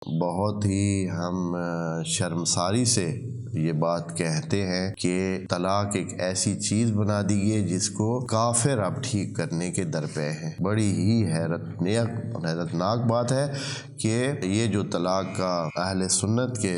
بہت ہی ہم شرمساری سے یہ بات کہتے ہیں کہ طلاق ایک ایسی چیز بنا دی ہے جس کو کافر اب ٹھیک کرنے کے درپے ہیں۔ بڑی ہی حیرت ناک بات ہے کہ یہ جو طلاق کا اہل سنت کے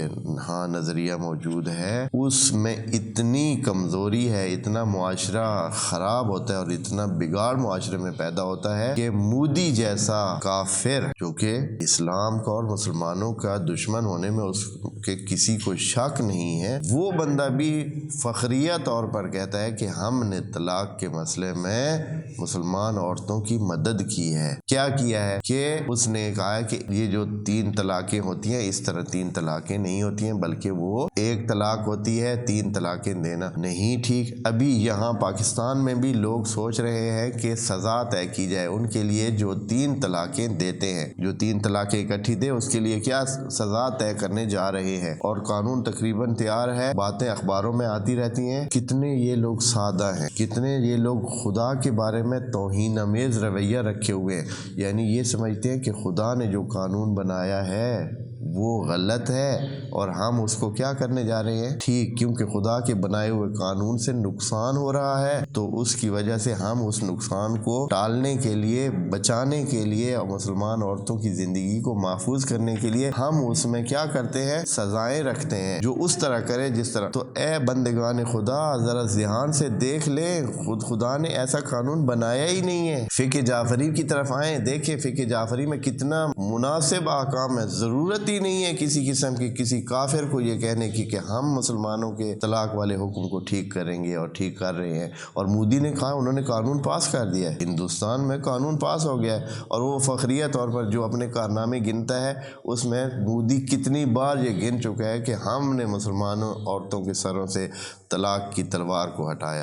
ہاں نظریہ موجود ہے، اس میں اتنی کمزوری ہے، اتنا معاشرہ خراب ہوتا ہے اور اتنا بگاڑ معاشرے میں پیدا ہوتا ہے کہ مودی جیسا کافر، جو کہ اسلام کا اور مسلمانوں کا دشمن ہونے میں اس کے کسی کو شک نہیں ہے، وہ بندہ بھی فخریہ طور پر کہتا ہے کہ ہم نے طلاق کے مسئلے میں مسلمان عورتوں کی مدد کی ہے۔ کیا کیا ہے کہ اس نے کہا ہے کہ یہ جو 3 طلاقیں ہوتی ہیں، اس طرح 3 طلاقیں نہیں ہوتی ہیں، بلکہ وہ 1 طلاق ہوتی ہے، 3 طلاقیں دینا نہیں ٹھیک۔ ابھی یہاں پاکستان میں بھی لوگ سوچ رہے ہیں کہ سزا طے کی جائے ان کے لیے جو 3 طلاقیں دیتے ہیں، جو 3 طلاقیں اکٹھی دے اس کے لیے کیا سزا طے کرنے جا رہے ہیں، اور قانون تقریباً تیار ہے، باتیں اخباروں میں آتی رہتی ہیں۔ کتنے یہ لوگ سادہ ہیں، کتنے یہ لوگ خدا کے بارے میں توہین آمیز رویہ رکھے ہوئے ہیں، یعنی یہ سمجھتے ہیں کہ خدا نے جو قانون بنایا ہے وہ غلط ہے اور ہم اس کو کیا کرنے جا رہے ہیں ٹھیک، کیونکہ خدا کے بنائے ہوئے قانون سے نقصان ہو رہا ہے تو اس کی وجہ سے ہم اس نقصان کو ٹالنے کے لیے، بچانے کے لیے اور مسلمان عورتوں کی زندگی کو محفوظ کرنے کے لیے ہم اس میں کیا کرتے ہیں، سزائیں رکھتے ہیں جو اس طرح کرے جس طرح۔ تو اے بندگان خدا، ذرا ذہان سے دیکھ لیں، خدا نے ایسا قانون بنایا ہی نہیں ہے۔ فقہ جعفری کی طرف آئیں، دیکھیں فقہ جعفری میں کتنا مناسب احکام ہے۔ ضرورت ہی نہیں ہے کسی قسم کی کسی کافر کو یہ کہنے کی کہ ہم مسلمانوں کے طلاق والے حکم کو ٹھیک کریں گے اور ٹھیک کر رہے ہیں۔ اور مودی نے کہا، انہوں نے قانون پاس کر دیا ہے، ہندوستان میں قانون پاس ہو گیا ہے، اور وہ فخریہ طور پر جو اپنے کارنامے گنتا ہے اس میں مودی کتنی بار یہ گن چکا ہے کہ ہم نے مسلمانوں عورتوں کے سروں سے طلاق کی تلوار کو ہٹایا۔